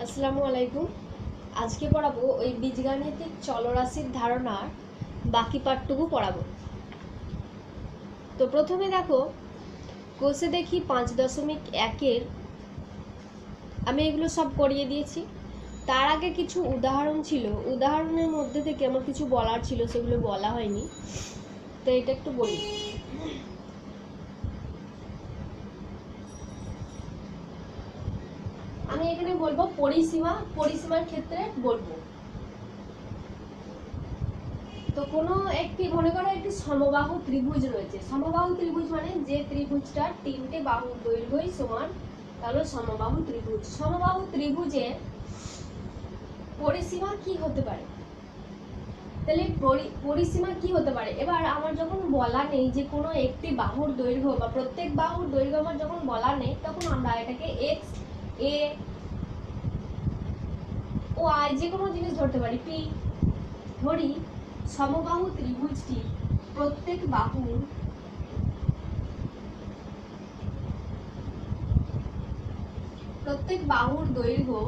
আসসালামু আলাইকুম। আজকে পড়াবো ওই বীজগাণিতিক চলরাশির ধারণার বাকি পার্টটুকু পড়াবো। তো প্রথমে দেখো কোষে দেখি 5.1-এর আমি এগুলো সব করিয়ে দিয়েছি। তার আগে কিছু উদাহরণ ছিল, উদাহরণের মধ্যে থেকে আমার কিছু বলার ছিল, সেগুলো বলা হয়নি, তো এটা একটু বলি। আমি এখানে বলবো পরিসীমার ক্ষেত্রে বলবো। তো কোনো একটি মনে করো একটি সমবাহু ত্রিভুজ রয়েছে। সমবাহু ত্রিভুজ মানে যে ত্রিভুজটার তিনটে বাহুর দৈর্ঘ্যই সমান, তাহলে সমবাহু ত্রিভুজ। সমবাহু ত্রিভুজের পরিসীমা কি হতে পারে? তাহলে পরিসীমা কি হতে পারে? এবার আমার যখন বলা নেই যে কোনো একটি বাহুর দৈর্ঘ্য বা প্রত্যেক বাহুর দৈর্ঘ্য আমার যখন বলা নেই, তখন আমরা এটাকে এক্স, এ, ওয়াই যে কোনো জিনিস ধরতে পারি, পি। ধরি সমবাহু ত্রিভুজটি প্রত্যেক বাহুর দৈর্ঘ্য,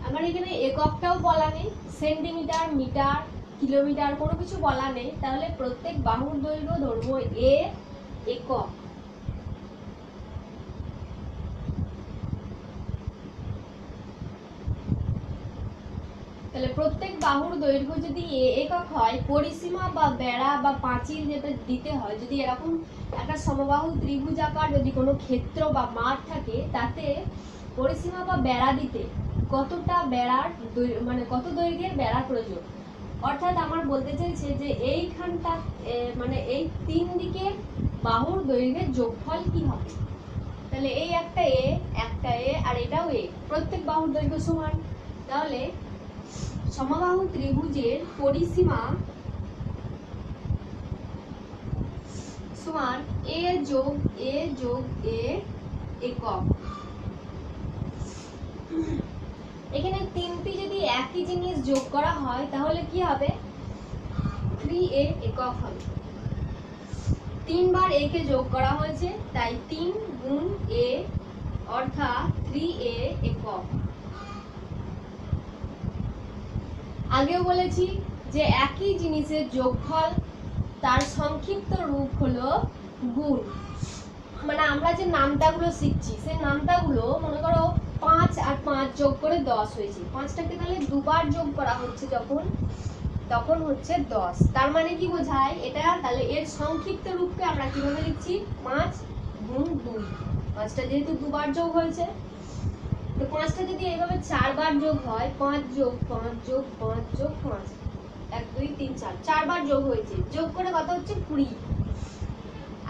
আমার এখানে এককটাও বলা নেই, সেন্টিমিটার, মিটার, কিলোমিটার কোনো কিছু বলা নেই, তাহলে প্রত্যেক বাহুর দৈর্ঘ্য ধরবো এ একক। তাহলে প্রত্যেক বাহুর দৈর্ঘ্য যদি এ একক হয়, পরিসীমা বা বেড়া বা পাঁচিল যেটা দিতে হয়, যদি এরকম একটা সমবাহু ত্রিভুজাকার যদি কোনো ক্ষেত্র বা মাঠ থাকে, তাতে পরিসীমা বা বেড়া দিতে কতটা বেড়ার মানে কত দৈর্ঘ্যের বেড়ার প্রয়োজন। অর্থাৎ আমার বলতে চাইছে যে এইখানটা মানে এই তিন দিকের বাহুর দৈর্ঘ্যের যোগফল কি হবে। তাহলে এই একটা এ আর এটাও এ, প্রত্যেক বাহুর দৈর্ঘ্য সমান। তাহলে সমবাহু ত্রিভুজের পরিসীমা সমান এ যোগ এ যোগ এ একক। এখানে তিনটি যদি একই জিনিস যোগ করা হয়, তাহলে কি হবে? 3a একক হবে। তিনবার a কে যোগ করা হয়েছে, তাই 3 গুণ a অর্থাৎ 3a একক। আগেও বলেছি যে একই জিনিসের যোগফল তার সংক্ষিপ্ত রূপ হলো গুণ। মানে আমরা যে নামতাগুলো শিখছি, সেই নামতাগুলো মনে করো 5 আর 5 যোগ করে 10 হয়েছে। 5টাকে তাহলে দুবার যোগ করা হচ্ছে যখন, তখন হচ্ছে 10। তার মানে কি বোঝায় এটা? তাহলে এর সংক্ষিপ্ত রূপকে আমরা কিভাবে লিখছি? 5 গুণ 2। 5টা যেহেতু দুবার যোগ হয়েছে, তো 5টা যদি এইভাবে 4 বার যোগ হয়, 5 যোগ 5 যোগ 5 যোগ 5, 1 2 3 4, 4 বার যোগ হয়েছে, যোগ করে কত হচ্ছে? 20।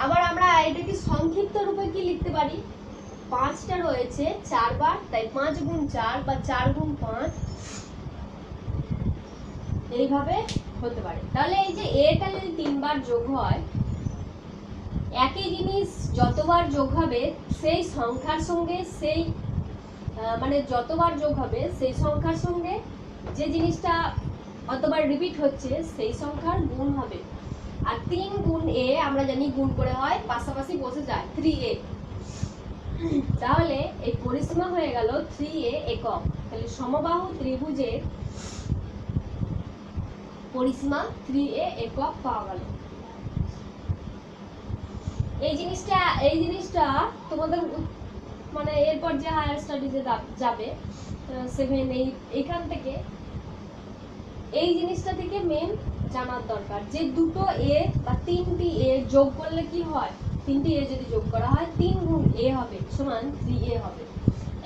আবার আমরা এটাকে সংক্ষিপ্ত রূপে কি লিখতে পারি? 5টা রয়েছে 4 বার, তাই 5 গুণ 4 বা 4 গুণ 5 এইভাবে হতে পারে। তাহলে এই যে এটা যদি 3 বার যোগ হয়, একই জিনিস যতবার যোগ হবে সেই সংখ্যার সঙ্গে সেই মানে যতবার যোগ হবে সেই সংখ্যার সঙ্গে যে জিনিসটা অতবার রিপিট হচ্ছে সেই সংখ্যার গুণ হবে। আর 3 গুণ a আমরা জানি গুণ করে হয়, পাশাপাশি বসে যায় 3a। তাহলে এই পরিসীমা হয়ে গেল 3a একক। তাহলে সমবাহু ত্রিভুজের পরিসীমা 3a একক পাওয়া গেল। এই জিনিসটা তোমাদের মানে এরপর যে হায়ার স্টাডিজে যাবে 7 8, এখান থেকে এই জিনিসটা থেকে মেন জানার দরকার যে দুটো এ বা তিনটি এ যোগ করলে কি হয়। 3টি এ যদি যোগ করা হয়, 3 গুণ এ হবে সমান 3a হবে।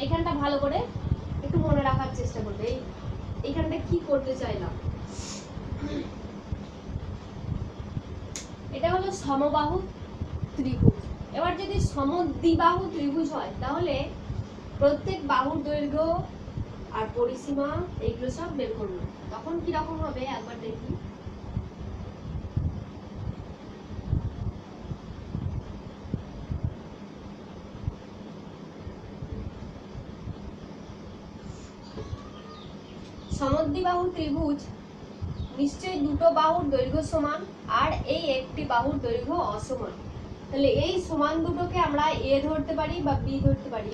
এখানটা ভালো করে একটু মনে রাখার চেষ্টা করবে। এইখানটা কি করতে চাইলাম, এটা হলো সমবাহু ত্রিভুজ। এবার যদি সমদ্বিবাহু ত্রিভুজ হয়, তাহলে প্রত্যেক বাহুর দৈর্ঘ্য আর পরিসীমা এইগুলো সব বের করবো, তখন কি রকম হবে একবার দেখি। সমদ্বিবাহু ত্রিভুজ নিশ্চয়ই দুটো বাহুর দৈর্ঘ্য সমান আর এই একটি বাহুর দৈর্ঘ্য অসমান। তাহলে এই সমান দুটোকে আমরা এ ধরতে পারি বা বি ধরতে পারি।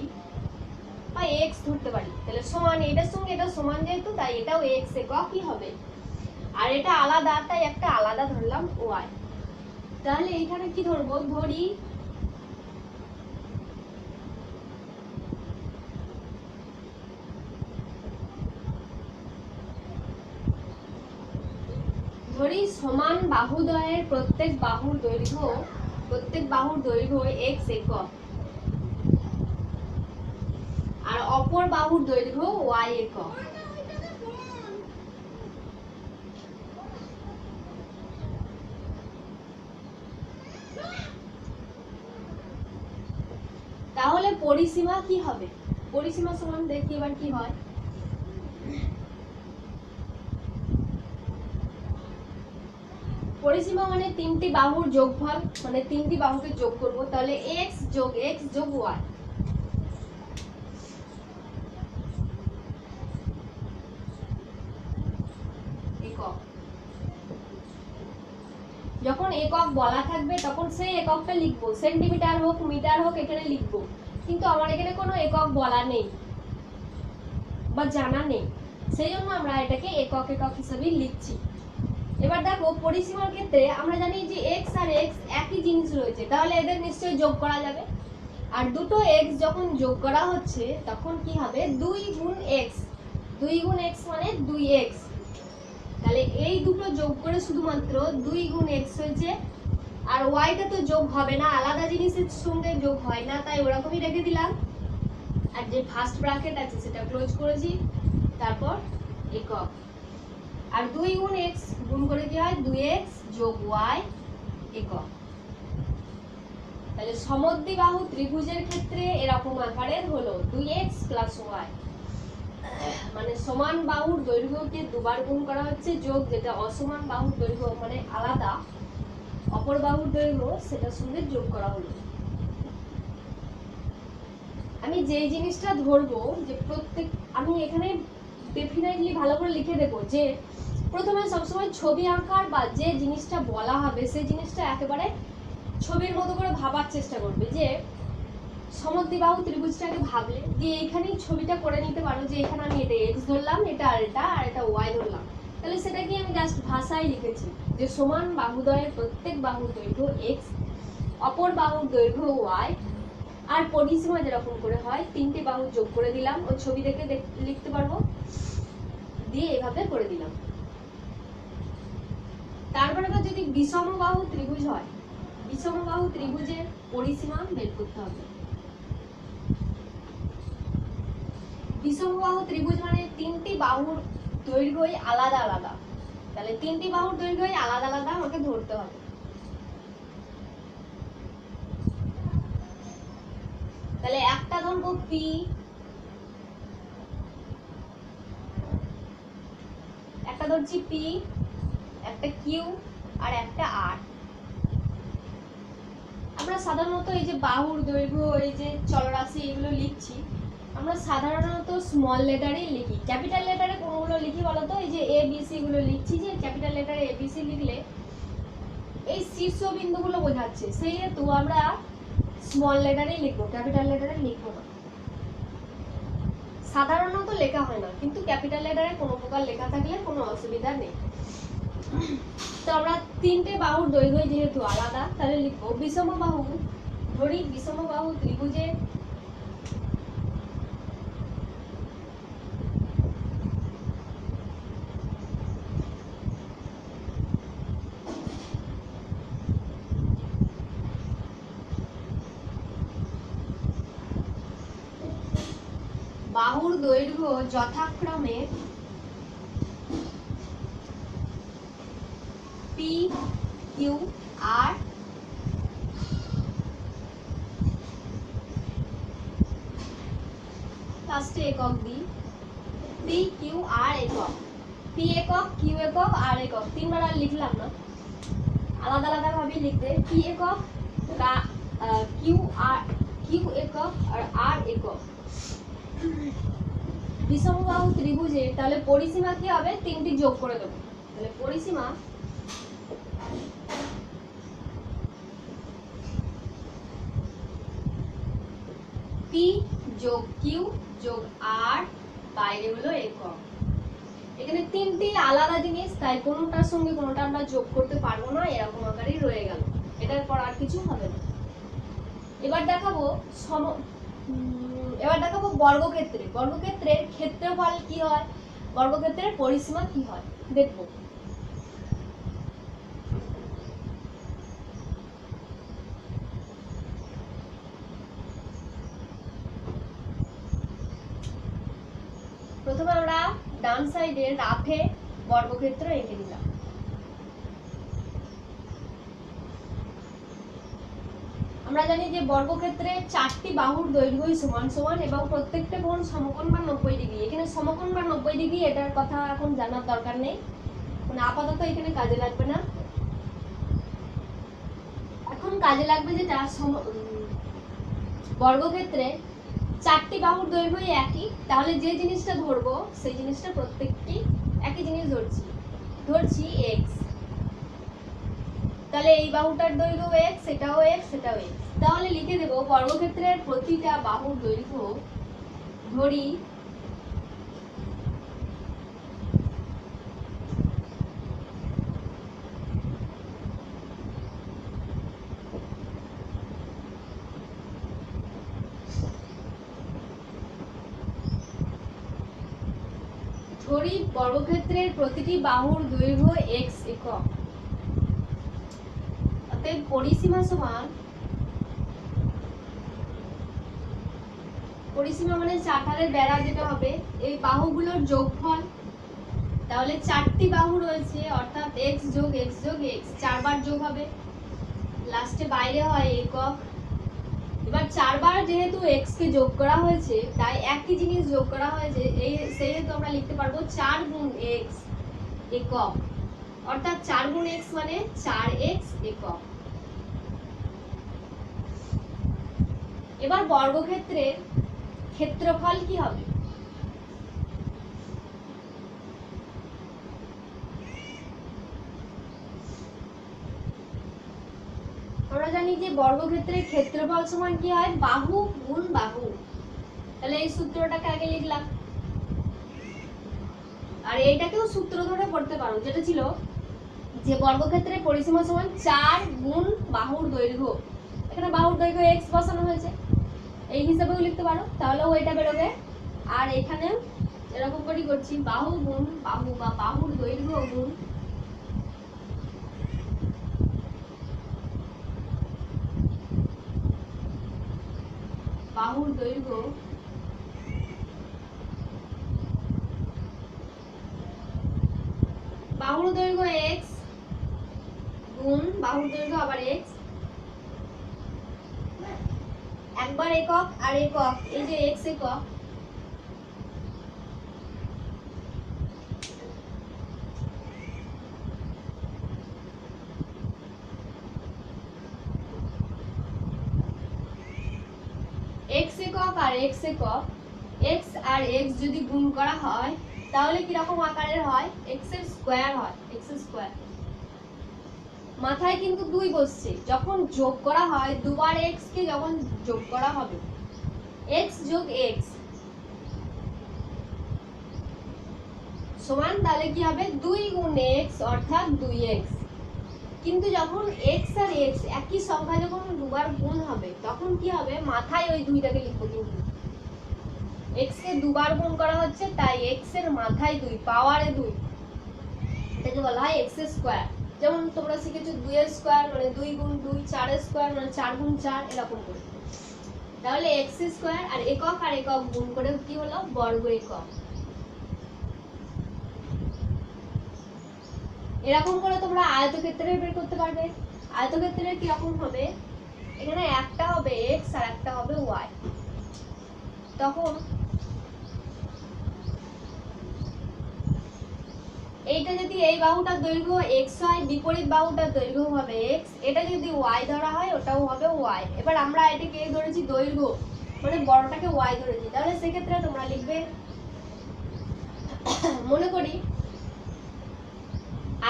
বা এক্স ধরতে পারি, তাহলে সমান, এটার সঙ্গে এটা সমান যেহেতু তাই এটাও এক্স এককই হবে, আর এটা আলাদা তাই একটা আলাদা ধরলাম ওয়াই। তাহলে এইখানে কি ধরবো, ধরি সমান বাহুদ্বয়ের প্রত্যেক বাহুর দৈর্ঘ্য এক্স একক, আর অপর বাহুর দৈর্ঘ্য ওয়াই একক। তাহলে পরিসীমা কি হবে, পরিসীমা সমান দেখি এবার কি হয়। পরিসীমা মানে তিনটি বাহুর যোগফল, মানে তিনটি বাহুকে যোগ করব, তাহলে x যোগ y একক। যখন একক বলা থাকবে তখন সেই এককটা লিখবো, সেন্টিমিটার হোক মিটার হোক এখানে লিখবো, কিন্তু আমার এখানে কোনো একক বলা নেই বা জানা নেই, সেই জন্য আমরা এটাকে একক হিসেবে লিখছি। এবার দেখো পরিসীমার ক্ষেত্রে আমরা জানি যে x আর x একই জিনিস রয়েছে, তাহলে এদের নিশ্চয়ই যোগ করা যাবে, আর দুটো x যখন যোগ করা হচ্ছে তখন কি হবে, 2 গুণ x মানে 2x, তাহলে এই দুটো যোগ করে শুধুমাত্র 2 গুণ x হয়েছে, আর ওয়াইটা তো যোগ হবে না, আলাদা জিনিসের সঙ্গে যোগ হয় না, তাই ওরকমই রেখে দিলাম, আর যে ফার্স্ট ব্র্যাকেট আছে সেটা ক্লোজ করেছি, তারপর একক, আর 2 গুণ x গুণ করে কি হয়, 2x যোগ y একক। তাহলে সমদ্বিবাহু ত্রিভুজের ক্ষেত্রে এরকম আকারের হলো 2x প্লাস y, মানে সমান বাহুর দৈর্ঘ্যকে দুবার গুণ করা হচ্ছে, যোগ যেটা অসমান বাহুর দৈর্ঘ্য মানে আলাদা অপর বাহুর দৈর্ঘ্য সেটার সঙ্গে যোগ করা হলো। আমি যে জিনিসটা ধরবো যে প্রত্যেক, আমি এখানে ডেফিনেটলি ভালো করে লিখে দেবো যে প্রথমে সবসময় ছবি আঁকার বা যে জিনিসটা বলা হবে সেই জিনিসটা একেবারে ছবির মতো করে ভাবার চেষ্টা করবে, যে সমদ্বিবাহু ত্রিভুজটাকে ভাবলে দিয়ে এইখানেই ছবিটা করে নিতে পারো, যে এখানে আমি এটা এক্স ধরলাম, এটা আর এটা ওয়াই ধরলাম, তাহলে সেটাকে আমি জাস্ট ভাষায় লিখেছি যে সমান বাহুদ্বয়ের প্রত্যেক বাহুর দৈর্ঘ্য এক্স, অপর বাহুর দৈর্ঘ্য ওয়াই, আর পরিসীমা যেরকম করে হয় তিনটে বাহু যোগ করে দিলাম, ওই ছবি দেখে লিখতে পারবো, দিয়ে এভাবে করে দিলাম। তারপরে যদি বিষমবাহু ত্রিভুজ হয়, বিষমবাহু ত্রিভুজের পরিসীমা বের করতে হবে। বিষমবাহু ত্রিভুজ মানে তিনটি বাহুর দৈর্ঘ্যই আলাদা আলাদা, তাহলে তিনটি বাহুর দৈর্ঘ্যই আলাদা আলাদা আমাকে ধরতে হবে। তাহলে একটা ধরবো P, একটা ধরছি P, একটা Q আর একটা R। আমরা সাধারণত এই যে বাহুর দৈর্ঘ্য, এই যে চলরাশি এগুলো লিখছি, আমরা সাধারণত স্মল লেটারেই লিখি, ক্যাপিটাল লেটারে কোনগুলো লিখি বলতো, এই যে ABC গুলো লিখছি, যে ক্যাপিটাল লেটারে ABC লিখলে এই শীর্ষবিন্দুগুলো বোঝাচ্ছে, সেই হেতু আমরা স্মল লেটারেই লিখবো, ক্যাপিটাল লেটারে লিখবো না। সাধারণত লেখা হয় না, কিন্তু ক্যাপিটাল লেটারে কোনো প্রকার লেখা থাকলে কোনো অসুবিধা নেই। তো আমরা তিনটে বাহুর দৈর্ঘ্য যেহেতু আলাদা, তাহলে লিখবো বিষমবাহু, ধরি বিষমবাহু ত্রিভুজে বাহুর দৈর্ঘ্য যথাক্রমে P, Q, R, ফার্স্টে একক দিই, P, Q, R একক, P একক, Q একক, R একক, তিনবার আর লিখলাম না, আলাদা আলাদা ভাবে লিখবে, P একক, Q একক আর R একক। বিষমবাহু ত্রিভুজে তাহলে পরিসীমা কি হবে, তিনটি যোগ করে দেবো, তাহলে পরিসীমা P যোগ কিউ যোগ আর বাইরে হলো একক। এখানে তিনটি আলাদা জিনিস, তাই কোনোটার সঙ্গে কোনোটা আমরা যোগ করতে পারবো না, এরকম আকারেই রয়ে গেল। এটার পর আর কিছু হবে না। এবার দেখাবো বর্গক্ষেত্রে। বর্গক্ষেত্রের ক্ষেত্রফল কি হয়, বর্গক্ষেত্রের পরিসীমা কি হয় দেখবো। প্রথমে আমরা ডান সাইডে রাফে বর্গক্ষেত্র এঁকে দিলাম। আমরা জানি যে বর্গক্ষেত্রে 4টি বাহুর দৈর্ঘ্যই সমান সমান এবং প্রত্যেকটা কোণ সমকোণ বা 90 ডিগ্রি। এখানে সমকোণ বা 90 ডিগ্রি এটার কথা এখন জানার দরকার নেই, মানে আপাতত এখানে কাজে লাগবে না। এখন কাজে লাগবে যেটা বর্গক্ষেত্রে 4টি বাহুর দৈর্ঘ্যই একই, তাহলে যে জিনিসটা ধরবো সেই জিনিসটা প্রত্যেকটি একই জিনিস ধরছি x। তাহলে এই বাহুটার দৈর্ঘ্য x, এটাও x, এটাও x। তাহলে লিখে দেব বর্গক্ষেত্রের প্রতিটা বাহুর দৈর্ঘ্য ধরি বর্গক্ষেত্রের প্রতিটি বাহুর দৈর্ঘ্য x একক। অতএব পরিসীমা সমান, পরিসীমা মানে চারধারের বেড়া যেটা হবে, এই বাহুগুলোর যোগফল। তাহলে 4টি বাহু রয়েছে অর্থাৎ x যোগ x যোগ x, 4 বার যোগ হবে, লাস্টে বাইরে হয় একক। এবার 4 বার যেহেতু x কে যোগ করা হয়েছে, তাই একই জিনিস যোগ করা হয়েছে, এই সেহেতু আমরা লিখতে পারবো 4 গুণ x একক, অর্থাৎ 4 গুণ x মানে 4x একক। এবার বর্গক্ষেত্রের ক্ষেত্রফল কি হবে, আমরা জানি যে বর্গক্ষেত্রের ক্ষেত্রফল সমান কি হয়, বাহু গুণ বাহু। তাহলে এই সূত্রটাকে আগে লিখলাম, আর এইটাকেও সূত্র ধরে পড়তে পারো, যেটা ছিল যে বর্গক্ষেত্রের পরিসীমা সমান 4 গুণ বাহুর দৈর্ঘ্য। এখানে বাহুর দৈর্ঘ্য x বসানো হয়েছে, এই হিসাবেও লিখতে পারো, তাহলেও এটা বেরোবে। আর এখানে এরকম করেই করছি, বাহু গুণ বাহু বা বাহুর দৈর্ঘ্য গুণ বাহুর দৈর্ঘ্য বাহুর দৈর্ঘ্য x গুণ বাহুর দৈর্ঘ্য আবার x, একবার একক আর একক, এই যে x একক, x একক আর x একক, x আর x যদি গুণ করা হয় তাহলে কি রকম আকারের হয়, x এর স্কয়ার হয়, x স্কয়ার। মাথায় কিন্তু 2 বসছে, যখন যোগ করা হয় দুবার x কে যখন যোগ করা হবে, x যোগ x সমান, তাহলে কি হবে 2 গুণ x অর্থাৎ 2x। কিন্তু যখন x আর x একই সংখ্যা যখন দুবার গুণ হবে তখন কি হবে, মাথায় ওই 2টাকে লিখবো, কিন্তু x কে দুবার গুণ করা হচ্ছে তাই x এর মাথায় 2, পাওয়ারে 2, এটাকে বলা হয় x স্কয়ার। যেমন তোমরা শিখেছো 2 এর স্কয়ার মানে 2 গুণ 2, 4 এর স্কয়ার মানে 4 গুণ 4, এরকম করে। তাহলে x স্কয়ার আর একক গুণ করে কি হলো, বর্গ একক। এরকম করে তোমরা আয়তক্ষেত্রের বের করতে পারবে। আয়তক্ষেত্রের কি রকম হবে, এখানে একটা হবে x আর একটা হবে y। তখন এইটা যদি এই বাহুটার দৈর্ঘ্য x হয়, বিপরীত বাহুটার দৈর্ঘ্য হবে x, এটা যদি y ধরা হয় ওটাও হবে y। এবার আমরা এটাকে ধরেছি দৈর্ঘ্য, মানে বড়টাকে y ধরেছি, তাহলে সেক্ষেত্রে তোমরা লিখবে, মনে করি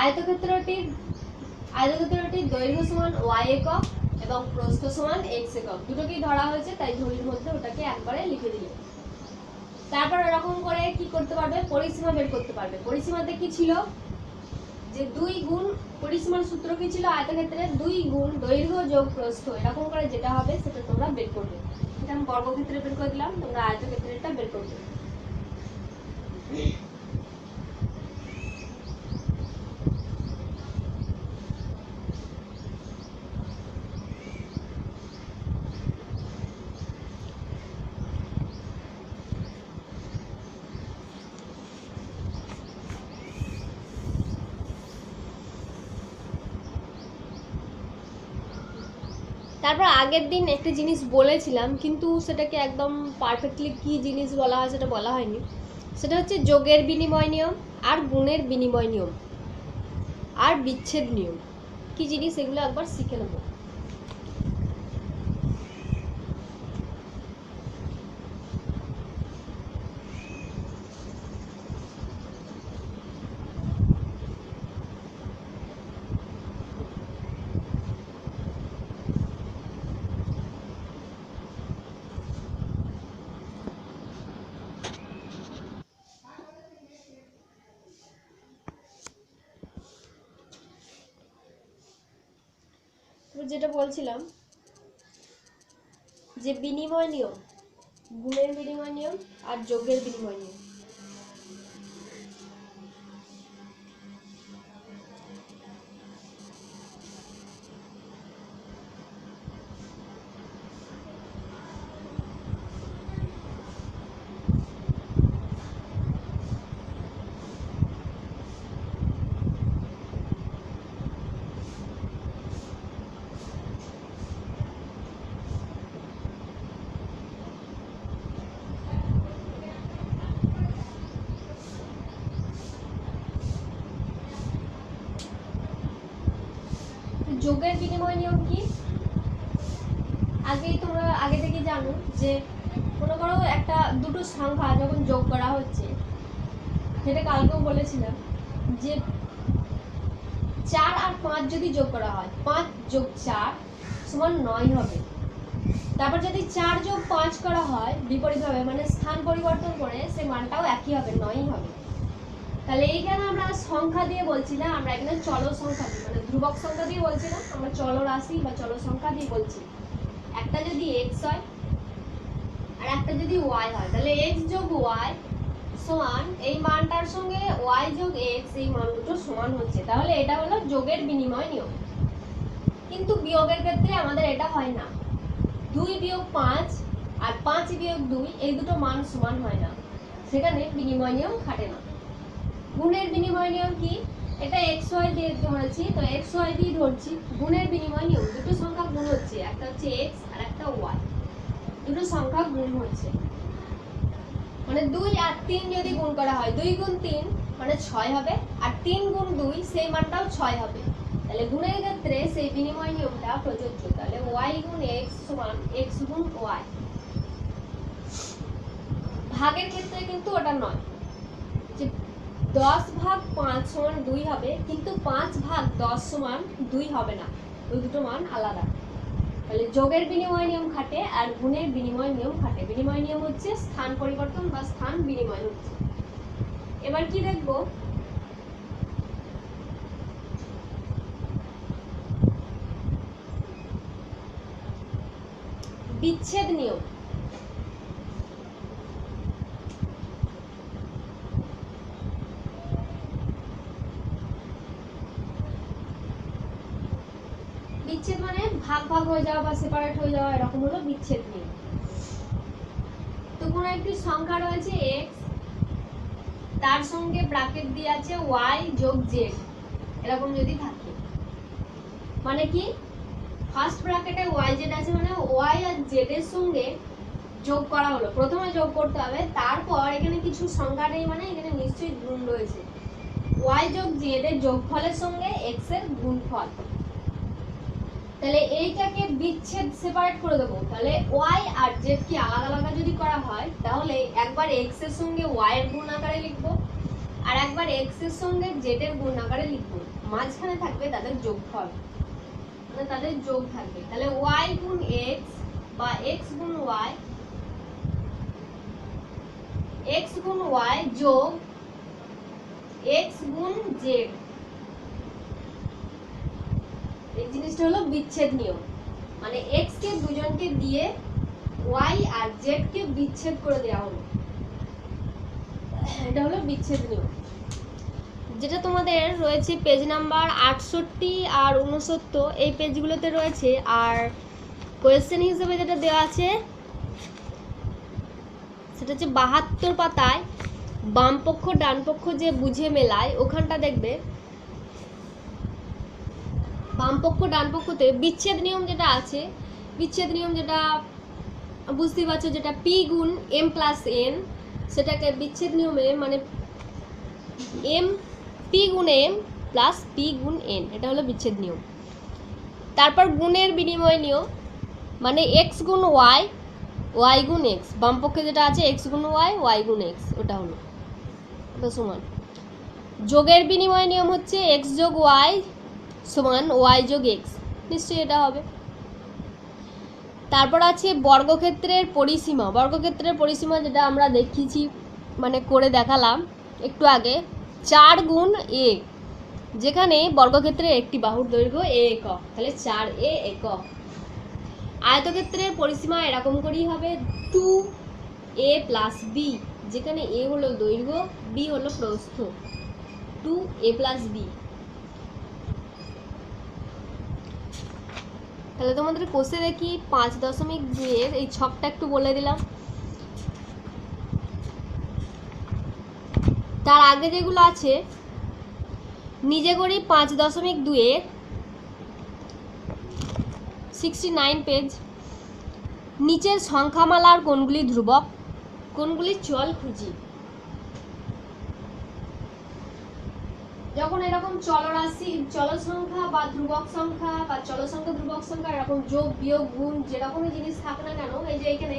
আয়তক্ষেত্রটির দৈর্ঘ্য সমান y একক, এবং প্রস্থ সমান x একক, দুটোকেই ধরা হয়েছে তাই ঘড়ির মধ্যে ওটাকে একবারে লিখে দিলে। তারপর এরকম করে কি করতে পারবে, পরিসীমা বের করতে পারবে। পরিসীমাতে কি ছিল, যে 2 গুণ, পরিসীমার সূত্র কি ছিল, আয়তক্ষেত্রে 2 গুণ দৈর্ঘ্য যোগ প্রস্থ, এরকম করে যেটা হবে সেটা তোমরা বের করবে। এটা আমি বর্গক্ষেত্রে বের করে দিলাম, তোমরা আয়তক্ষেত্রেটা বের করবে। তারপর আগের দিন একটা জিনিস বলেছিলাম, কিন্তু সেটাকে একদম পারফেক্টলি কি জিনিস বলা হয় সেটা বলা হয়নি। সেটা হচ্ছে যোগের বিনিময় নিয়ম আর গুণের বিনিময় নিয়ম আর বিচ্ছেদ নিয়ম। কি জিনিস এগুলো একবার শিখে নেবো। যেটা বলছিলাম যে বিনিময় নিয়ম, গুণের বিনিময় নিয়ম আর যোগের বিনিময় নিয়ম। যোগের বিনিময় নিয়ম কি, তোমরা আগে থেকে জানো যে মনে করো একটা দুটো সংখ্যা যখন যোগ করা হচ্ছে, সেটা কালকেও বলেছিলাম যে 4 আর 5 যদি যোগ করা হয়, 5 যোগ 4 সমান 9 হবে। তারপর যদি 4 যোগ 5 করা হয় বিপরীতভাবে, মানে স্থান পরিবর্তন করে, সে মানটাও একই হবে, 9 হবে। তাহলে এইখানে আমরা সংখ্যা দিয়ে বলছি না, আমরা এখানে চল সংখ্যা দিয়ে, মানে ধ্রুবক সংখ্যা দিয়ে বলছি না, আমরা চল রাশি বা চল সংখ্যা দিয়ে বলছি। একটা যদি x হয় আর একটা যদি y হয়, তাহলে x যোগ y সমান এই মানটার সঙ্গে y যোগ x, এই মান দুটো সমান হচ্ছে। তাহলে এটা হলো যোগের বিনিময় নিয়ম। কিন্তু বিয়োগের ক্ষেত্রে আমাদের এটা হয় না। 2 বিয়োগ 5 আর 5 বিয়োগ 2 এই দুটো মান সমান হয় না, সেখানে বিনিময় নিয়ম খাটে না। গুণের বিনিময় নিয়ম কি, এটা xy দিয়ে ধরেছি, তো xy দিয়ে ধরছি। গুণের বিনিময় নিয়ম, দুটো সংখ্যা গুণ হচ্ছে, একটা হচ্ছে x আর একটা y, দুটো সংখ্যা গুণ হচ্ছে। মানে 2 আর 3 যদি গুণ করা হয়, 2 গুণ 3 মানে 6 হবে, আর 3 গুণ 2 সেই মানটাও 6 হবে। তাহলে গুণের ক্ষেত্রে সেই বিনিময় নিয়মটা প্রযোজ্য। তাহলে y গুণ x সমান x গুণ y। ভাগের ক্ষেত্রে কিন্তু ওটা নয়, যে 10 ভাগ 5 সমান 2 হবে, কিন্তু 5 ভাগ 10 সমান 2 হবে না, ওই দুটো মান আলাদা। তাহলে যোগের বিনিময় নিয়ম খাটে আর গুণের বিনিময় নিয়ম খাটে। বিনিময় নিয়ম হচ্ছে স্থান পরিবর্তন বা স্থান বিনিময় হচ্ছে। এবার কি দেখব, বিচ্ছেদ নিয়ম। বিচ্ছেদ মানে ভাগ ভাগ হয়ে যাওয়া বা সেপারেট হয়ে যাওয়া, এরকম হলো বিচ্ছেদ নিয়ম। তো কোনো একটি সংখ্যা রয়েছে x, তার সঙ্গে ব্র্যাকেট দিয়ে আছে y যোগ z, এরকম যদি থাকে, মানে কি ফার্স্ট ব্র্যাকেটে y z আছে, মানে y আর z এর সঙ্গে যোগ করা হলো। প্রথমে যোগ করতে হবে, তারপর এখানে কিছু সংখ্যা নেই, মানে এখানে নিশ্চয়ই গুণ রয়েছে। y যোগ z এর যোগফলের সঙ্গে x এর গুণফল। তাহলে এইটাকে বিচ্ছেদ সেপারেট করে দেবো। তাহলে y আর z কি আলাদা আলাদা যদি করা হয়, তাহলে একবার x এর সঙ্গে y এর গুণ আকারে লিখবো, আর একবার x এর সঙ্গে z এর গুণ আকারে লিখবো, মাঝখানে থাকবে তাদের যোগফল। মানে তাদের যোগ থাকবে। তাহলে y গুণ x বা x গুণ y, x গুণ y যোগ x গুণ z, এই জিনিসটা হলো বিচ্ছেদ নিয়ম। মানে x কে দুজনকে দিয়ে y আর z কে বিচ্ছেদ করে দেওয়া হলো, এটা হলো বিচ্ছেদ নিয়ম। যেটা তোমাদের রয়েছে পেজ নাম্বার 68 আর 69, এই পেজগুলোতে রয়েছে। আর কোয়েশ্চেন হিসেবে যেটা দেওয়া আছে সেটা হচ্ছে 72 পাতায় বাম পক্ষ ডান পক্ষ যে বুঝে মেলায়, ওখানটা দেখবে বাম পক্ষ ডান পক্ষতে বিচ্ছেদ নিয়ম যেটা আছে, বিচ্ছেদ নিয়ম যেটা বুঝতে পারছো, যেটা p গুণ m প্লাস n, সেটাকে বিচ্ছেদ নিয়মে মানে m p গুণ m প্লাস p গুণ n, এটা হলো বিচ্ছেদ নিয়ম। তারপর গুণের বিনিময় নিয়ম, মানে x গুণ y, y গুণ x, বাম পক্ষে যেটা আছে x গুণ y, y গুণ x, ওটা হলো ওটা সমান। যোগের বিনিময় নিয়ম হচ্ছে x যোগ y সমান y যোগ x, নিশ্চয়ই এটা হবে। তারপর আছে বর্গক্ষেত্রের পরিসীমা। বর্গক্ষেত্রের পরিসীমা যেটা আমরা দেখিয়েছি, মানে করে দেখালাম একটু আগে, 4 গুণ a, যেখানে বর্গক্ষেত্রের একটি বাহুর দৈর্ঘ্য a একক, তাহলে 4a একক। আয়তক্ষেত্রের পরিসীমা এরকম করেই হবে 2a প্লাস b, যেখানে a হলো দৈর্ঘ্য, b হলো প্রস্থ, 2a প্লাস b। তাহলে তোমাদের কোষে দেখি 5.2 এই ছকটা একটু বলে দিলাম। তার আগে যেগুলো আছে নিজে করি 5.2 69 পেজ। নিচের সংখ্যামালার কোনগুলি ধ্রুবক, কোনগুলি চল খুঁজি। যখন এরকম চলরাশি, চল সংখ্যা বা ধ্রুবক সংখ্যা বা চল সংখ্যা ধ্রুবক সংখ্যা এরকম যোগ বিয়োগ গুণ যেরকমই জিনিস থাকে না কেন, এই যে এখানে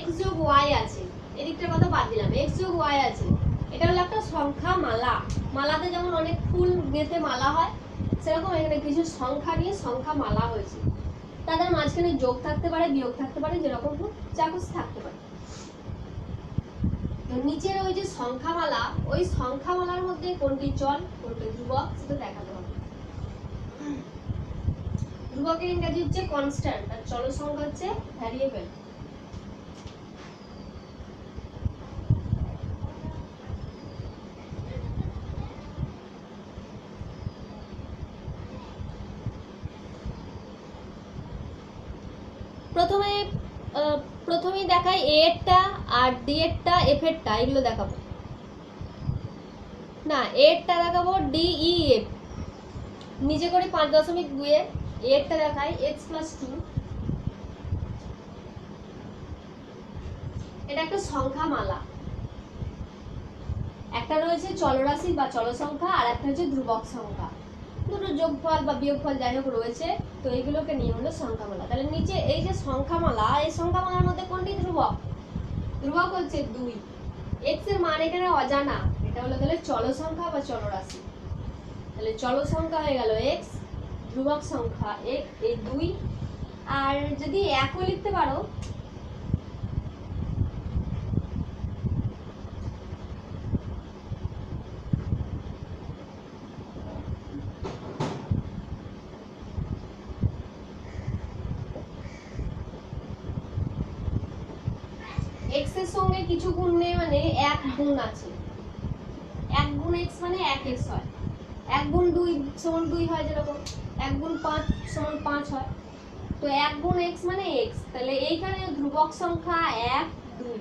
x যোগ y আছে, এদিকটার কথা বাদ দিলাম, x যোগ y আছে, এটা হলো একটা সংখ্যা মালা। মালাতে যেমন অনেক ফুল গেঁথে মালা হয়, সেরকম এখানে কিছু সংখ্যা নিয়ে সংখ্যা মালা হয়েছে। তাদের মাঝখানে যোগ থাকতে পারে, বিয়োগ থাকতে পারে, যেরকম যা কিছু থাকতে পারে। তো নিচের ওই যে সংখ্যামালা, ওই সংখ্যামালার মধ্যে কোনটি চল কোনটি ধ্রুবক সেটা দেখাতে হবে। ধ্রুবকের ইংরেজি হচ্ছে কনস্ট্যান্ট আর চল সংখ্যা হচ্ছে ভ্যারিয়েবল। প্রথমেই দেখাই a এরটা আর d এরটা, f এরটা, এগুলো দেখাবো না, a এরটা দেখাবো d e f। নিচে করে 5.2 এর a এরটা দেখাই x প্লাস 2, এটা একটা সংখ্যা মালা। একটা রয়েছে চলরাশি বা চল সংখ্যা, আর একটা হচ্ছে ধ্রুবক সংখ্যা, দুটো যোগফল বা বিয়োগফল যাই হোক রয়েছে। তো এইগুলোকে নিয়ে হলো সংখ্যামালা। তাহলে নিচে এই যে সংখ্যামালা, এই সংখ্যামালার মধ্যে কোনটি ধ্রুবক? ধ্রুবক হচ্ছে 2। x এর মান এখানে অজানা, এটা হলো তাহলে চল সংখ্যা বা চলরাশি। তাহলে চল সংখ্যা হয়ে গেল x, ধ্রুবক সংখ্যা এই 2। আর যদি একও লিখতে পারো, x এর সঙ্গে কিছু গুণ নেই, মানে এক গুণ আছে, এক গুণ x মানে 1x হয়, এক গুণ 2 সমান 2 হয়, যেরকম এক গুণ 5 সমান 5 হয়। তো এক গুণ x মানে x, তাহলে এইখানে ধ্রুবক সংখ্যা 1 2,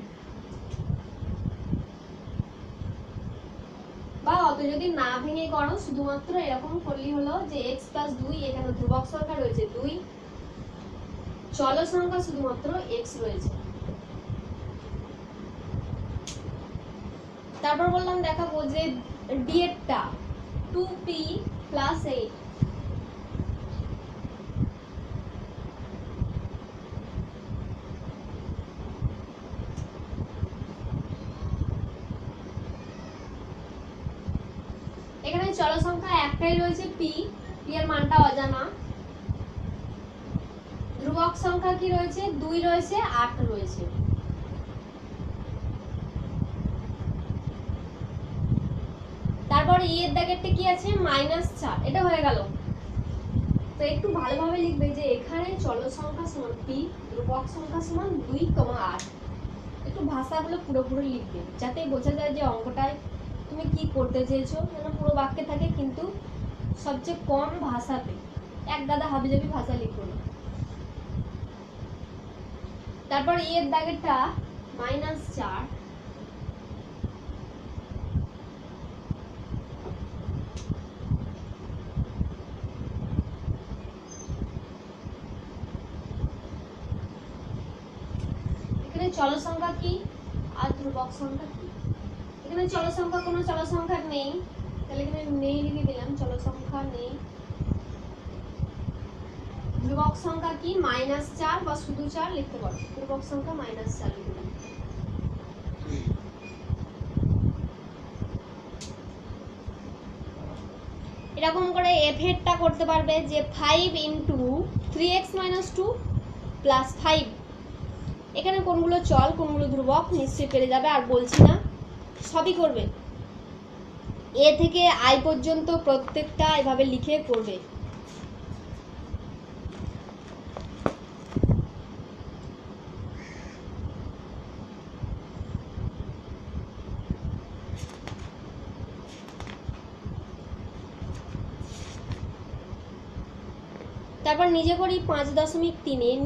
বা অত যদি না ভেঙে করো, শুধুমাত্র এরকম করলেই হলো যে x প্লাস 2, এখানে ধ্রুবক সংখ্যা রয়েছে 2, চল সংখ্যা শুধুমাত্র x রয়েছে। তারপর বললাম দেখাবো যে d এরটা 2p প্লাস 8, এখানে চল সংখ্যা একটাই রয়েছে p, p এর মানটা অজানা, ধ্রুবক সংখ্যা কি রয়েছে? 2 রয়েছে, 8 রয়েছে। তারপর এর দাগেরটা কি আছে? -4। এটা হয়ে গেল। তো একটু ভালোভাবে লিখবে যে এখানে চলক সংখ্যা সমান p, ধ্রুবক সংখ্যা সমান 2, 8। একটু ভাষাগুলো পুরোপুরি লিখবে যাতে বোঝা যায় যে অঙ্কটায় তুমি কি করতে চেয়েছো, যেন পুরো বাক্যে থাকে কিন্তু সবচেয়ে কম ভাষাতে, এক গাদা হাবিজাবি ভাষা লিখো না। তারপর এর দাগেরটা -4। এখানে চলক সংখ্যা কি আর ধ্রুবক সংখ্যা কি? এখানে চলক সংখ্যা, কোনো চলক সংখ্যা নেই, তাহলে এখানে নেই লিখে দিলাম, চলক সংখ্যা নেই। ধ্রুবক সংখ্যা কি? -4 বা শুধু 4 লিখতে পারো। ধ্রুবক সংখ্যা -4 লিখে দিলাম। এরকম করে এফ হেডটা করতে পারবে যে 5 × 3x - 2 + 5। এখানে কোনগুলো চল কোনগুলো ধ্রুবক নিশ্চয়ই পেরে যাবে, আর বলছি না, সবই করবে। এ থেকে আই পর্যন্ত প্রত্যেকটা এভাবে লিখে করবে। তারপর নিজে করি 5.3 এর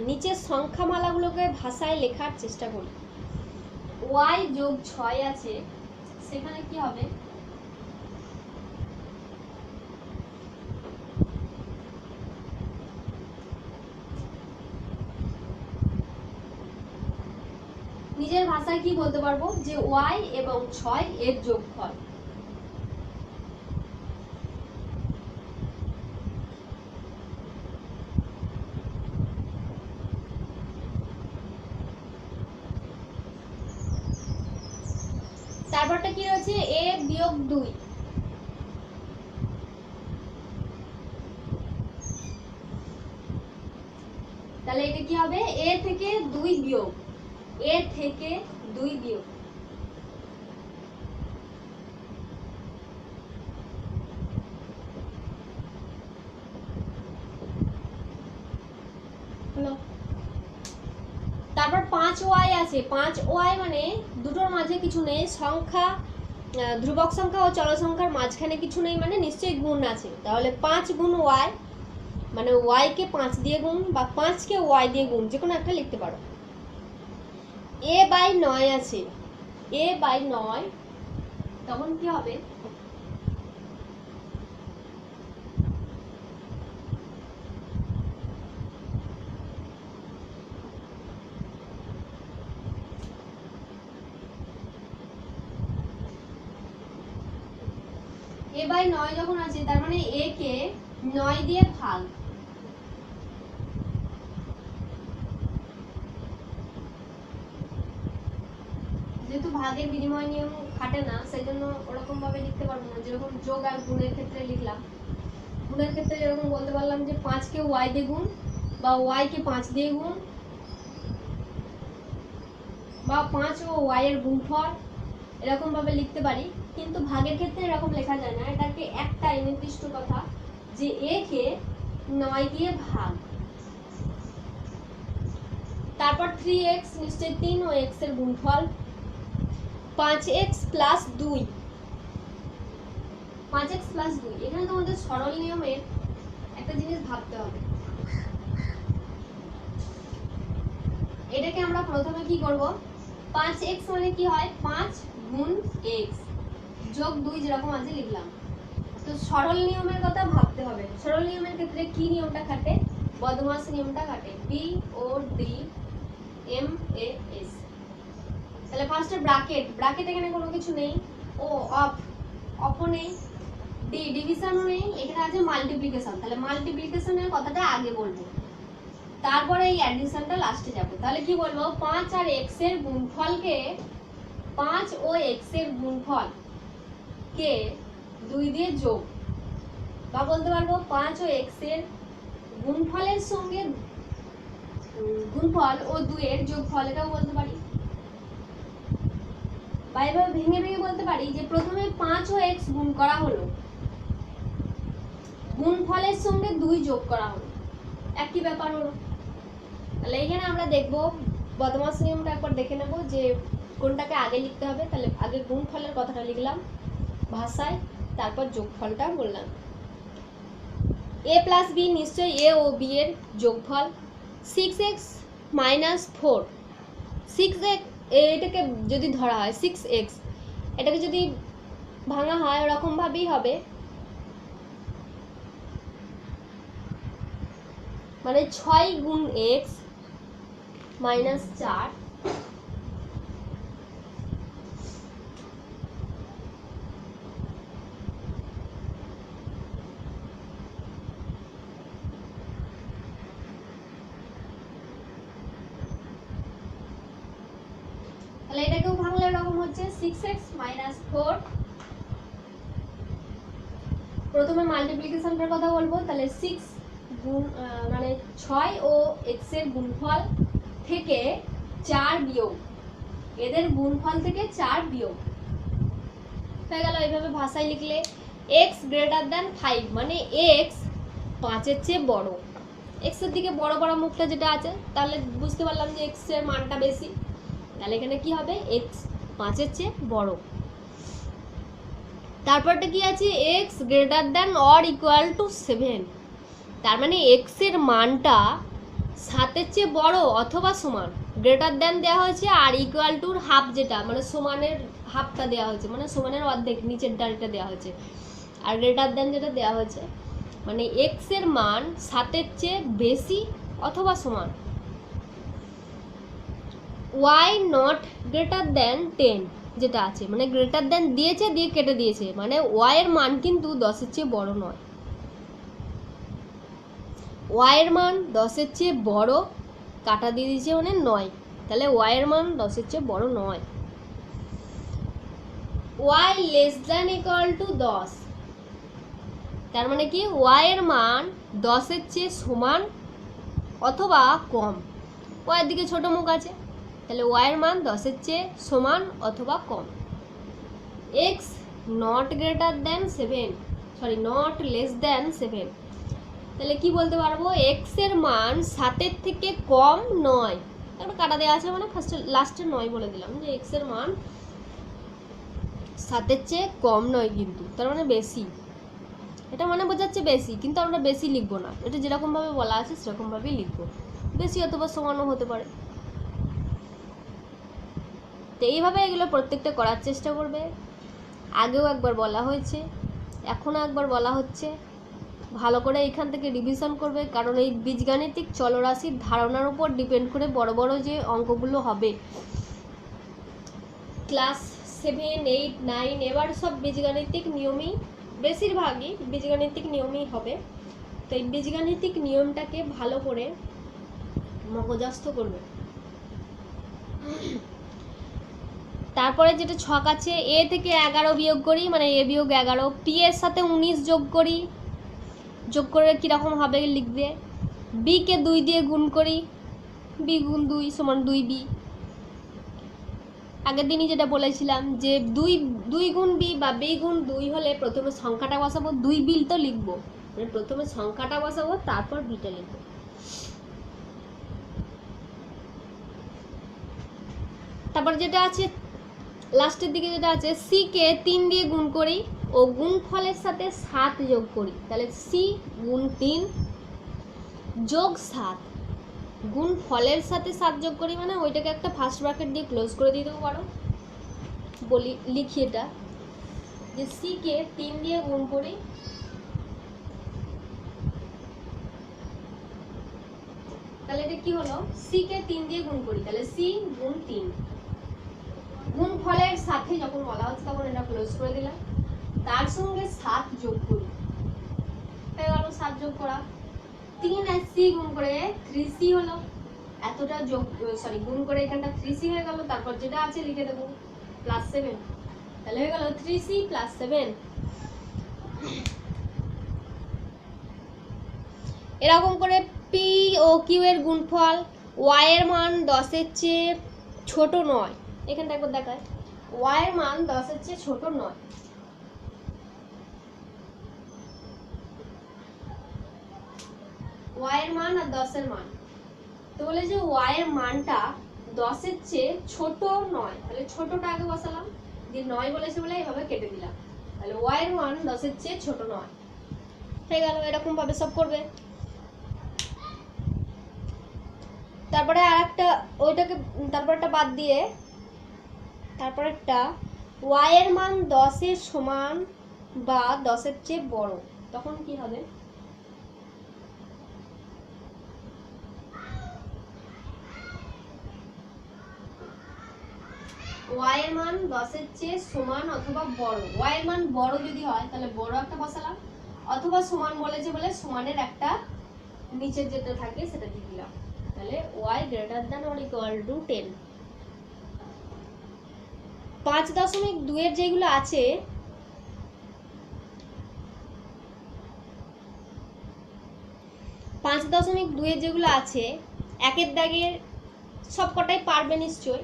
নিচের সংখ্যামালাগুলোকে ভাষায় লেখার চেষ্টা করি। y + 6 আছে, সেখানে কি হবে? নিজের ভাষায় কি বলতে পারবো? যে y এবং 6 এর যোগফল। তারপরটা কি রয়েছে? a - 2। তাহলে এটা কি হবে? a থেকে 2 বিয়োগ, a থেকে 2 বিয়োগ। হলো। তারপর 5y আছে, 5y মানে দুটোর মাঝে কিছু নেই, সংখ্যা ধ্রুবক সংখ্যা ও চলক সংখ্যার মাঝখানে কিছু নেই, মানে নিশ্চয়ই গুণ আছে। তাহলে 5 × y মানে y কে 5 দিয়ে গুণ বা 5 কে y দিয়ে গুণ, যে কোনো একটা লিখতে পারো। a/9 আছে, a/9, তখন কি হবে? a/9 যখন আছে, তার মানে a কে 9 দিয়ে ভাগ। যেহেতু ভাগের বিনিময় নিয়ম খাটে না, সেই জন্য ওরকম ভাবে লিখতে পারবো না, যেরকম যোগ আর গুণের ক্ষেত্রে লিখলাম। গুণের ক্ষেত্রে যেরকম বলতে পারলাম যে 5 কে y দিয়ে গুণ বা y কে 5 দিয়ে গুণ বা 5 ও y এর গুণফল, এরকম ভাবে লিখতে পারি। কিন্তু ভাগের ক্ষেত্রে এরকম লেখা যায় না, এটাকে একটা নির্দিষ্ট কথা যে a কে 9 দিয়ে ভাগ। তারপর 3x, নিশ্চয়ই 3 ও x এর গুণফল। 5x + 2, 5x + 2। এখানে তোমাদের সরল নিয়মের একটা জিনিস ভাবতে হবে। এটাকে আমরা প্রথমে কি করব? 5x মানে কি হয়? 5 × x যোগ 2, যেরকম আছে লিখলাম। তো সরল নিয়মের কথা ভাবতে হবে। সরল নিয়মের ক্ষেত্রে কি নিয়মটা খাটে? বদমাস নিয়মটা খাটে, BODMAS। তাহলে ফার্স্টে ব্র্যাকেট, ব্র্যাকেট এখানে কোনো কিছু নেই, ও অফও নেই, ডিভিশনও নেই, এখানে আছে মাল্টিপ্লিকেশন। তাহলে মাল্টিপ্লিকেশনের কথাটা আগে বলবো, তারপরে এই অ্যাডিশনটা লাস্টে যাব। তাহলে কি বলবো? 5 আর x এর গুণফলকে, 5 ও x এর গুণফল কে 2 দিয়ে যোগ, বা বলতে পারবো 5 ও x এর গুণফলের সঙ্গে গুণফল ও 2 এর যোগফল, এটাও বলতে পারি। বা এভাবে ভেঙে ভেঙে বলতে পারি যে প্রথমে 5 ও x গুণ করা হলো, গুণফলের সঙ্গে 2 যোগ করা হলো, একই ব্যাপার হলো। তাহলে এখানে আমরা দেখব বদমাশ নিয়মটা একবার দেখে নেব যে কোনটাকে আগে লিখতে হবে। তাহলে আগে গুণফলের কথাটা লিখলাম ভাষায়, তারপর যোগফলটা বললাম। a প্লাস বি নিশ্চয়ই a ও b এর যোগফল। 6x মাইনাস 4, 6x এটাকে যদি ধরা হয় 6x, এটাকে যদি ভাঙা হয় ওরকমভাবেই হবে, মানে 6 গুণ x মাইনাস 4, তাহলে এটাকেও ভাঙলে এরকম হচ্ছে 6x মাইনাস 4। প্রথমে মাল্টিপ্লিকেশনটার কথা বলবো। তাহলে 6 গুণ মানে 6 ও x এর গুণফল থেকে 4 বিয়োগ, এদের গুণফল থেকে 4 বিয়োগ হয়ে গেল। এইভাবে ভাষায় লিখলে x গ্রেটার দ্যান 5, মানে x 5 এর চেয়ে বড়। x এর দিকে বড় বড় মুখটা যেটা আছে, তাহলে বুঝতে পারলাম যে x এর মানটা বেশি। তাহলে এখানে কি হবে, x 5 এর চেয়ে বড়। তারপরটা কি আছে, x greater than or equal to 7, তার মানে x এর মানটা 7 এর চেয়ে বড় অথবা সমান। গ্রেটার দ্যান দেওয়া হয়েছে আর ইকুয়াল টুর হাফ, যেটা মানে সমানের হাফটা দেওয়া হয়েছে, মানে সমানের অর্ধেক নিচের ডালটা দেওয়া হয়েছে। আর গ্রেটার দ্যান যেটা দেওয়া হয়েছে মানে x এর মান 7 এর চেয়ে বেশি অথবা সমান। y নট গ্রেটার দ্যান 10 যেটা আছে, মানে গ্রেটার দ্যান দিয়েছে দিয়ে কেটে দিয়েছে, মানে y এর মান কিন্তু 10 এর চেয়ে বড় নয়। y এর মান 10 এর চেয়ে বড়, কাটা দিয়ে দিয়েছে মানে 9, তাহলে y এর মান 10 এর চেয়ে বড় নয়। y less than equal to 10, তার মানে কি y এর মান 10 এর চেয়ে সমান অথবা কম। y এর দিকে ছোট মুখ আছে, তাহলে y এর মান 10 এর চেয়ে সমান অথবা কম। x not greater than 7, sorry not less than 7, তাহলে কি বলতে পারবো, x এর মান 7 এর থেকে কম নয়। তারপর কাটা দেওয়া আছে মানে ফার্স্টে লাস্টে 9 বলে দিলাম, যে x এর মান 7 এর চেয়ে কম নয় কিন্তু, তার মানে বেশি। এটা মানে বোঝাচ্ছে বেশি, কিন্তু আমরা বেশি লিখবো না, এটা যেরকমভাবে বলা আছে সেরকমভাবেই লিখবো, বেশি অথবা সমানও হতে পারে। তো এইভাবে এগুলো প্রত্যেকটা করার চেষ্টা করবে। আগেও একবার বলা হয়েছে, এখনও একবার বলা হচ্ছে, ভালো করে এখান থেকে রিভিশন করবে, কারণ এই বীজগাণিতিক চলরাশির ধারণার উপর ডিপেন্ড করে বড় বড় যে অঙ্কগুলো হবে ক্লাস 7, 8, 9, এবার সব বীজগাণিতিক নিয়মই, বেশিরভাগই বীজগাণিতিক নিয়মই হবে। তো এই বীজগাণিতিক নিয়মটাকে ভালো করে মগজস্থ করবে। তারপরে যেটা ছক আছে, a থেকে 11 বিয়োগ করি, মানে a বিয়োগ 11, p এর সাথে 19 যোগ করি, যোগ করে কীরকম হবে লিখবে। b কে 2 দিয়ে গুণ করি, b গুণ 2 সমান 2b। আগের দিনই যেটা বলেছিলাম যে 2 গুণ b বা b গুণ 2 হলে প্রথমে সংখ্যাটা বসাবো, 2b তো লিখবো, মানে প্রথমে সংখ্যাটা বসাবো তারপর bটা লিখবো। তারপর যেটা আছে লাস্টের দিকে যেটা আছে, c কে 3 দিয়ে গুণ করি ও গুণফলের সাথে 7 যোগ করি, তাহলে c গুণ 3 যোগ 7, গুণফলের সাথে 7 যোগ করি, মানে ওইটাকে একটা ফার্স্ট ব্র্যাকেট দিয়ে ক্লোজ করে দিতেও পারো। বলি লিখি এটা, যে c কে 3 দিয়ে গুণ করি, তাহলে এটা কি হলো, c কে 3 দিয়ে গুণ করি, তাহলে c গুণ 3, গুণফলের সাথে যখন বলা হচ্ছে তখন এটা ক্লোজ করে দিলাম, তার সঙ্গে 7 যোগ করি, হয়ে গেল 7 যোগ করা। 3 আর c গুণ করে 3c হলো, এতটা যোগ সরি গুণ করে এখানটা 3c হয়ে গেল। তারপর যেটা আছে লিখে দেবো +7, তাহলে হয়ে গেল 3c + 7। এরকম করে পি ও কিউ এর গুণফল ওয়াই এর মান 10-এর চেয়ে ছোট নয়, এখানটা একবার দেখায়, ওয়াই এর মান 10-এর চেয়ে ছোট নয়। ওয়াই এর মান আর 10-এর মান, তো বলে যে ওয়াই এর মানটা 10-এর চেয়ে ছোট নয়, তাহলে ছোটটা আগে বসালাম, দিয়ে 9 বলেছে বলে এইভাবে কেটে দিলাম, তাহলে ওয়াই এর মান 10-এর চেয়ে ছোট নয় হয়ে গেল। এরকম ভাবে সব করবে। তারপরে আরেকটা ওইটাকে তারপরটা বাদ দিয়ে তারপরেরটা ওয়াই এর মান 10-এর সমান বা 10-এর চেয়ে বড়, তখন কি হবে? ওয়াই এর মান 10-এর চেয়ে সমান অথবা বড়, ওয়াই এর মান বড় যদি হয় তাহলে বড় একটা বসালাম, অথবা সমান বলেছে বলে সমানের একটা নিচের যেটা থাকে সেটা দিয়ে দিলাম, তাহলে y greater than or equal to 10। 5.2 এর যেগুলো আছে একের দাগের সবকটাই পারবে নিশ্চয়।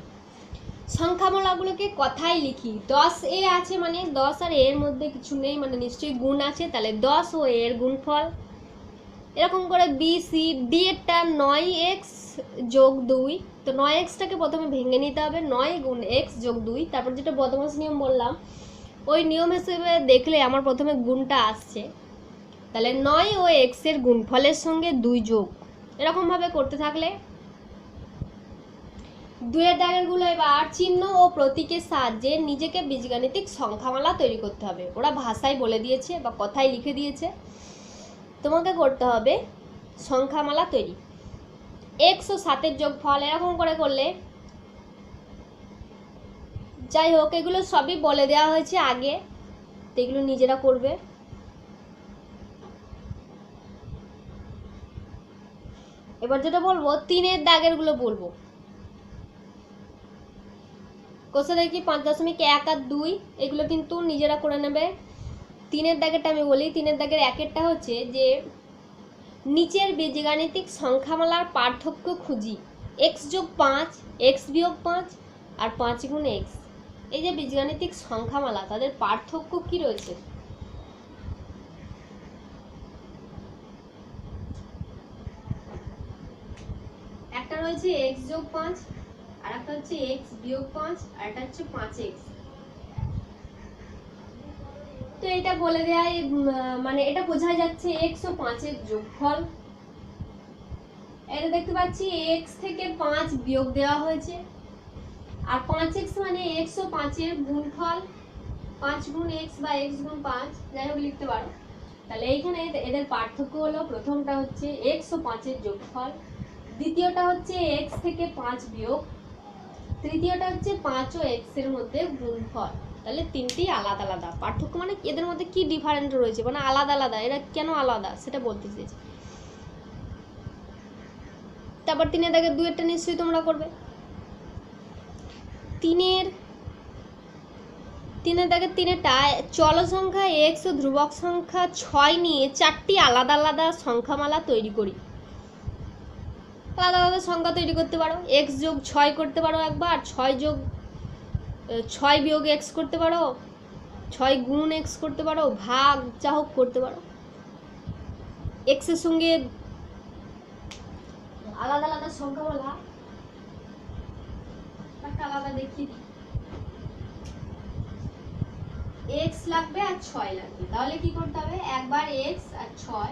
সংখ্যামালাগুলোকে কথাই লিখি, 10 আছে মানে 10 আর এর মধ্যে কিছু নেই, মানে নিশ্চয়ই গুণ আছে, তাহলে 10 ও এর গুণফল। এরকম করে বি সি ডি এরটা 9x যোগ 2, তো 9xটাকে প্রথমে ভেঙে নিতে হবে, 9 গুণ x যোগ 2, তারপর যেটা বদমাস নিয়ম বললাম ওই নিয়ম হিসেবে দেখলে আমার প্রথমে গুণটা আসছে, তাহলে 9 ও x এর গুণফলের সঙ্গে 2 যোগ, এরকমভাবে করতে থাকলে 2 এর দাগেরগুলো এবার চিহ্ন ও প্রতীকের সাহায্যে নিজেকে বীজগাণিতিক সংখ্যামালা তৈরি করতে হবে। ওরা ভাষায় বলে দিয়েছে বা কথায় লিখে দিয়েছে, তোমাকে করতে হবে সংখ্যামালা তৈরি। x ও 7-এর যোগফল এরকম করে করলে, যাই হোক এগুলো সবই বলে দেওয়া হয়েছে আগে, তো এগুলো নিজেরা করবে। এবার যেটা বলবো 3-এর দাগেরগুলো বলবো। কোষে দেখি 5.1 আর 2 এগুলো কিন্তু নিজেরা করে নেবে। 3-এর দাগেরটা আমি বলি, 3-এর দাগের 1-এরটা হচ্ছে যে নিচের বীজগাণিতিক সংখ্যামালার পার্থক্য খুঁজি, x যোগ 5, x বিয়োগ 5 আর 5 গুণ x, এই যে বীজগাণিতিক সংখ্যামালা তাদের পার্থক্য কি রয়েছে। একটা রয়েছে x যোগ 5, আর একটা হচ্ছে x বিয়োগ 5, আর একটা হচ্ছে 5x। তো এটা বলে দেয় মানে এটা বোঝা যাচ্ছে x ও 5-এর যোগফল। এটা দেখতে পাচ্ছি x থেকে 5 বিয়োগ দেওয়া হয়েছে, আর 5x মানে x ও 5-এর গুণফল, 5 গুণ x বা x গুণ 5 যাই হোক লিখতে পারো। তাহলে এইখানে এদের পার্থক্য হলো, প্রথমটা হচ্ছে x ও 5-এর যোগফল, দ্বিতীয়টা হচ্ছে x থেকে 5 বিয়োগ, তৃতীয়টা হচ্ছে 5 ও x এর মধ্যে গুণফল। তাহলে তিনটি আলাদা আলাদা পার্থক্য, মানে এদের মধ্যে কি ডিফারেন্ট রয়েছে, মানে আলাদা আলাদা, এরা কেন আলাদা সেটা বলতে চেয়েছে। তারপর 3-এর দাগে 2-এরটা নিশ্চয়ই তোমরা করবে। 3-এর দাগে 3-এরটা চল সংখ্যা x ও ধ্রুবক সংখ্যা 6 নিয়ে 4টি আলাদা আলাদা সংখ্যামালা তৈরি করি। আলাদা আলাদা সংখ্যা তৈরি করতে পারো, x যোগ 6 করতে পারো একবার, 6 বিয়োগ x করতে পারো, 6 গুণ x করতে পারো, ভাগ যা হোক করতে পারো। x এর সঙ্গে আলাদা আলাদা সংখ্যামালা একটা আলাদা দেখিয়ে দিই, x লাগবে আর 6 লাগবে, তাহলে কি করতে হবে, একবার x আর 6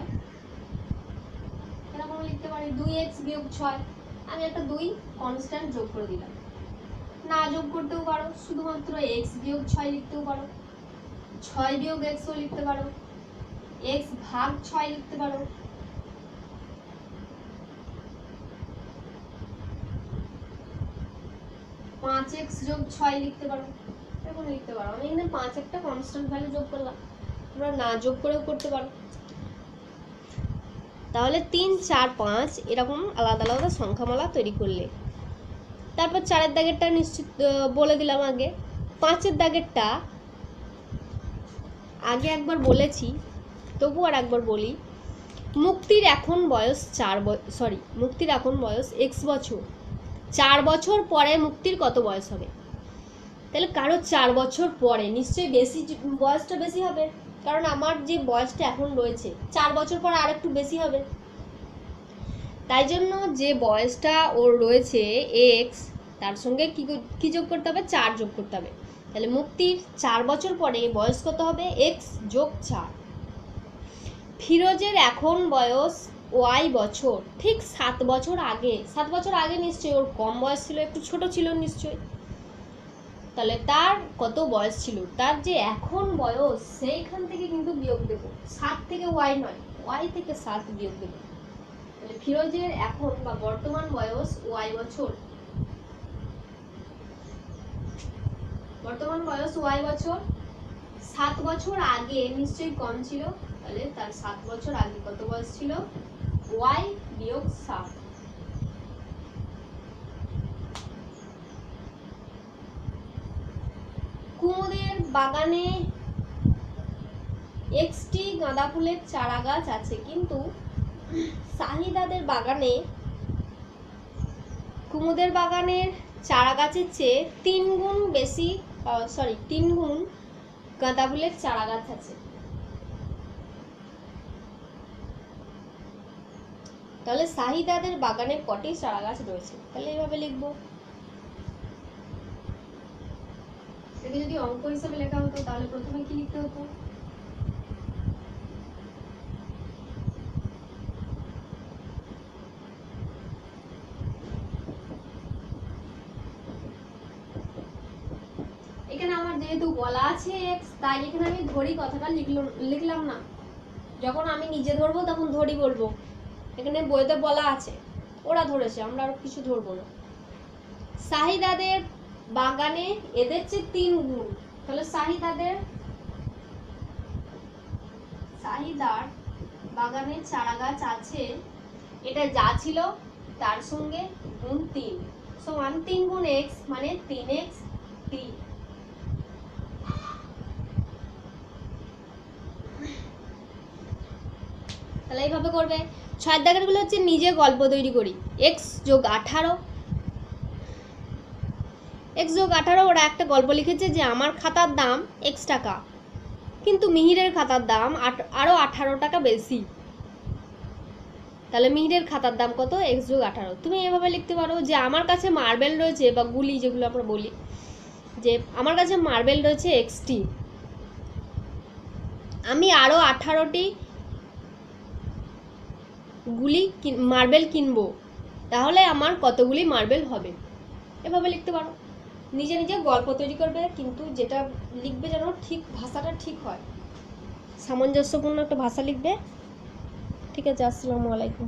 এরকম লিখতে পারি, 2x বিয়োগ 6, আমি একটা 2 কনস্ট্যান্ট যোগ করে দিলাম। না যোগ করতেও পারো, শুধুমাত্র x বিয়োগ 6 লিখতেও পারো, 6 বিয়োগ x ও লিখতে পারো, x ভাগ 6 লিখতে পারো, পাঁচ x যোগ 6 লিখতে পারো, এরকম লিখতে পারো। আমি এখানে 5 একটা কনস্ট্যান্ট ভ্যালু যোগ করলাম, তোমরা না যোগ করেও করতে পারো। তাহলে 3, 4, 5 এরকম আলাদা আলাদা সংখ্যামালা তৈরি করলে। তারপর 4-এর দাগেরটা নিশ্চিত বলে দিলাম আগে। 5-এর দাগেরটা আগে একবার বলেছি, তবু আর একবার বলি, মুক্তির এখন বয়স মুক্তির এখন বয়স x বছর। 4 বছর পরে মুক্তির কত বয়স হবে? তাহলে কারো 4 বছর পরে নিশ্চয়ই বেশি, বয়সটা বেশি হবে, কারণ আমার যে বয়সটা এখন রয়েছে 4 বছর পর আর একটু বেশি হবে। তাই জন্য যে বয়সটা ওর রয়েছে x, তার সঙ্গে কি যোগ করতে হবে? 4 যোগ করতে হবে। তাহলে মুক্তির 4 বছর পরে বয়স কত হবে? x যোগ 4। ফিরোজের এখন বয়স y বছর। ঠিক 7 বছর আগে, 7 বছর আগে নিশ্চয়ই ওর কম বয়স ছিল, একটু ছোট ছিল নিশ্চয়ই। তাহলে তার কত বয়স ছিল? তার যে এখন বয়স সেইখান থেকে কিন্তু বিয়োগ দেব। 7 থেকে y নয়, y থেকে 7 বিয়োগ দেব। তাহলে ফিরোজের এখন বা বর্তমান বয়স y বছর। বর্তমান বয়স y বছর। 7 বছর আগে নিশ্চয়ই কম ছিল, তাহলে তার 7 বছর আগে কত বয়স ছিল? y বিয়োগ 7। কুমুদের বাগানে একটি গাঁদা ফুলের চারা গাছ আছে, কিন্তু সাহিদাদের বাগানে কুমুদের বাগানের চারা গাছের চেয়ে 3 গুণ গাঁদা ফুলের চারা গাছ আছে। তাহলে সাহিদাদের বাগানে কটি চারা গাছ রয়েছে? তাহলে এইভাবে লিখবো। এটাকে যদি অঙ্ক হিসেবে লেখা হতো তাহলে প্রথমে কি লিখতে হতো? এখানে আমার যেহেতু বলা আছে x, তাই এখানে আমি ধরি কথাটা লিখলাম না। যখন আমি নিজে ধরবো তখন ধরি বলবো। এখানে বইতে বলা আছে, ওরা ধরেছে, আমরা আর কিছু ধরবো না। সাহিদাদের বাগানে এদের চেয়ে 3 গুণ। তাহলে সাহিদার বাগানে চারা গাছ আছে, এটা যা ছিল তার সঙ্গে গুণ 3 সমান 3 গুণ x মানে 3x 3। তাহলে এইভাবে করবে। 6 দাগের গুলো হচ্ছে নিজে গল্প তৈরি করি। x যোগ 18, ওরা একটা গল্প লিখেছে যে আমার খাতার দাম x টাকা, কিন্তু মিহিরের খাতার দাম আরো 18 টাকা বেশি। তাহলে মিহিরের খাতার দাম কত? x যোগ 18। তুমি এভাবে লিখতে পারো যে আমার কাছে মার্বেল রয়েছে, বা গুলি যেগুলো আমরা বলি, যে আমার কাছে মার্বেল রয়েছে xটি, আমি আরো 18টি মার্বেল কিনবো, তাহলে আমার কতগুলি মার্বেল হবে? এভাবে লিখতে পারো। নিজে নিজে গল্প তৈরি করবে, কিন্তু যেটা লিখবে যেন ঠিক ভাষাটা ঠিক হয়, সামঞ্জস্যপূর্ণ একটা ভাষা লিখবে। ঠিক আছে, আসসালামু আলাইকুম।